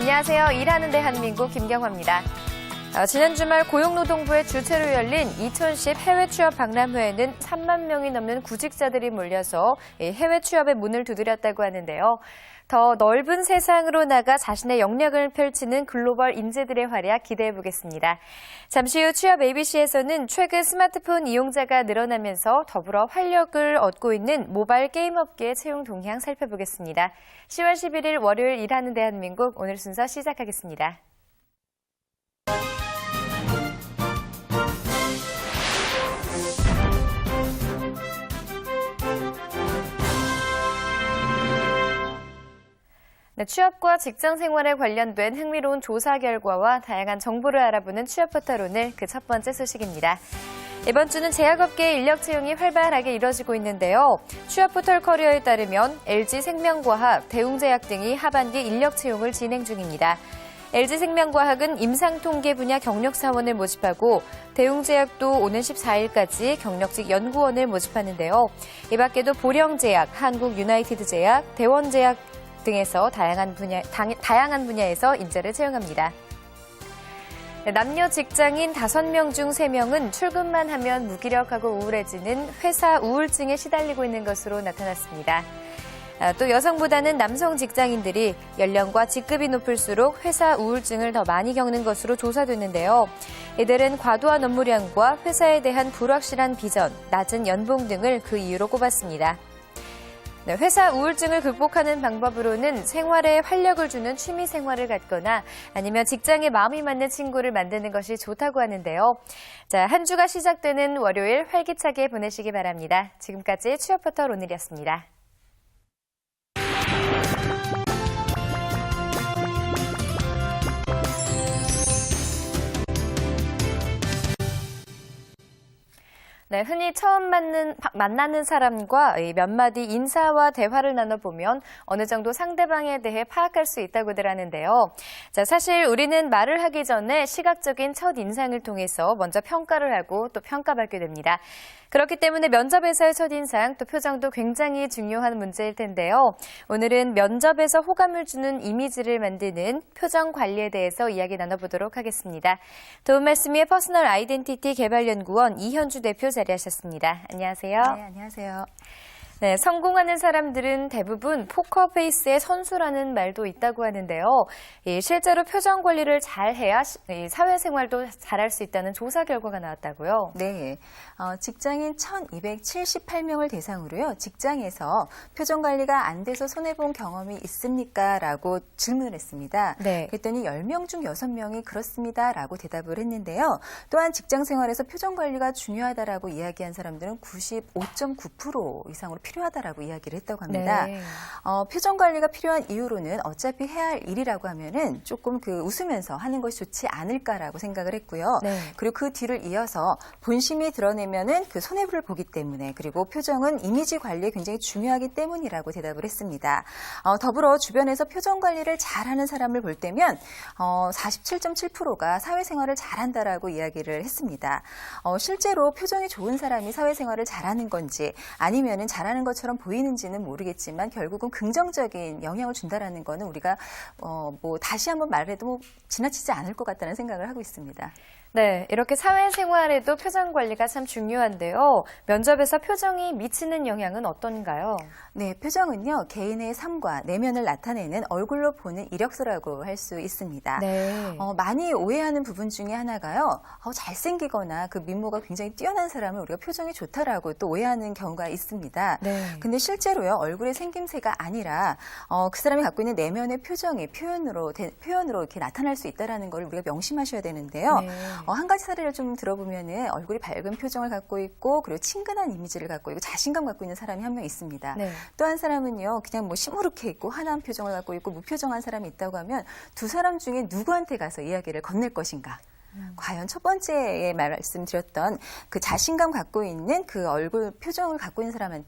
안녕하세요. 일하는 대한민국 김경화입니다. 지난 주말 고용노동부의 주최로 열린 2010 해외 취업 박람회에는 3만 명이 넘는 구직자들이 몰려서 해외 취업의 문을 두드렸다고 하는데요. 더 넓은 세상으로 나가 자신의 역량을 펼치는 글로벌 인재들의 활약 기대해 보겠습니다. 잠시 후 취업 ABC에서는 최근 스마트폰 이용자가 늘어나면서 더불어 활력을 얻고 있는 모바일 게임 업계의 채용 동향 살펴보겠습니다. 10월 11일 월요일 일하는 대한민국 오늘 순서 시작하겠습니다. 취업과 직장 생활에 관련된 흥미로운 조사 결과와 다양한 정보를 알아보는 취업 포털 오늘 그 첫 번째 소식입니다. 이번 주는 제약업계의 인력 채용이 활발하게 이뤄지고 있는데요. 취업 포털 커리어에 따르면 LG생명과학, 대웅제약 등이 하반기 인력 채용을 진행 중입니다. LG생명과학은 임상통계 분야 경력사원을 모집하고 대웅제약도 오는 14일까지 경력직 연구원을 모집하는데요. 이 밖에도 보령제약, 한국유나이티드제약, 대원제약 등에서 다양한 분야에서 인재를 채용합니다. 남녀 직장인 5명 중 3명은 출근만 하면 무기력하고 우울해지는 회사 우울증에 시달리고 있는 것으로 나타났습니다. 또 여성보다는 남성 직장인들이 연령과 직급이 높을수록 회사 우울증을 더 많이 겪는 것으로 조사됐는데요. 이들은 과도한 업무량과 회사에 대한 불확실한 비전, 낮은 연봉 등을 그 이유로 꼽았습니다. 회사 우울증을 극복하는 방법으로는 생활에 활력을 주는 취미 생활을 갖거나 아니면 직장에 마음이 맞는 친구를 만드는 것이 좋다고 하는데요. 자, 한 주가 시작되는 월요일 활기차게 보내시기 바랍니다. 지금까지 취업 포털 오늘이었습니다. 네, 흔히 처음 만나는 사람과 몇 마디 인사와 대화를 나눠보면 어느 정도 상대방에 대해 파악할 수 있다고들 하는데요. 자, 사실 우리는 말을 하기 전에 시각적인 첫 인상을 통해서 먼저 평가를 하고 또 평가받게 됩니다. 그렇기 때문에 면접에서의 첫인상, 또 표정도 굉장히 중요한 문제일 텐데요. 오늘은 면접에서 호감을 주는 이미지를 만드는 표정 관리에 대해서 이야기 나눠보도록 하겠습니다. 도움 말씀위의 퍼스널 아이덴티티 개발연구원 이현주 대표 자리하셨습니다. 안녕하세요. 네, 안녕하세요. 네, 성공하는 사람들은 대부분 포커페이스의 선수라는 말도 있다고 하는데요. 실제로 표정 관리를 잘해야 사회생활도 잘할 수 있다는 조사 결과가 나왔다고요? 네, 직장인 1,278명을 대상으로요. 직장에서 표정 관리가 안 돼서 손해본 경험이 있습니까? 라고 질문을 했습니다. 네. 그랬더니 10명 중 6명이 그렇습니다. 라고 대답을 했는데요. 또한 직장 생활에서 표정 관리가 중요하다라고 이야기한 사람들은 95.9% 이상으로 필요하다라고 이야기를 했다고 합니다. 네. 표정 관리가 필요한 이유로는 어차피 해야 할 일이라고 하면은 조금 웃으면서 하는 것이 좋지 않을까라고 생각을 했고요. 네. 그리고 그 뒤를 이어서 본심이 드러내면은 그 손해를 보기 때문에, 그리고 표정은 이미지 관리에 굉장히 중요하기 때문이라고 대답을 했습니다. 더불어 주변에서 표정 관리를 잘하는 사람을 볼 때면 47.7%가 사회생활을 잘한다라고 이야기를 했습니다. 실제로 표정이 좋은 사람이 사회생활을 잘하는 건지 아니면은 잘하는 것처럼 보이는지는 모르겠지만 결국은 긍정적인 영향을 준다라는 거는 우리가 다시 한번 말해도 지나치지 않을 것 같다는 생각을 하고 있습니다. 네, 이렇게 사회생활에도 표정 관리가 참 중요한데요. 면접에서 표정이 미치는 영향은 어떤가요? 네, 표정은요, 개인의 삶과 내면을 나타내는 얼굴로 보는 이력서라고 할 수 있습니다. 네. 많이 오해하는 부분 중에 하나가요, 잘생기거나 그 미모가 굉장히 뛰어난 사람을 우리가 표정이 좋다라고 또 오해하는 경우가 있습니다. 네. 근데 실제로요, 얼굴의 생김새가 아니라 그 사람이 갖고 있는 내면의 표정이 표현으로 이렇게 나타날 수 있다라는 걸 우리가 명심하셔야 되는데요. 네. 한 가지 사례를 좀 들어보면은 얼굴이 밝은 표정을 갖고 있고 그리고 친근한 이미지를 갖고 있고 자신감 갖고 있는 사람이 한 명 있습니다. 네. 또 한 사람은요, 그냥 시무룩해 있고 환한 표정을 갖고 있고 무표정한 사람이 있다고 하면 두 사람 중에 누구한테 가서 이야기를 건넬 것인가? 과연 첫 번째에 말씀드렸던 그 자신감 갖고 있는 그 얼굴 표정을 갖고 있는 사람한테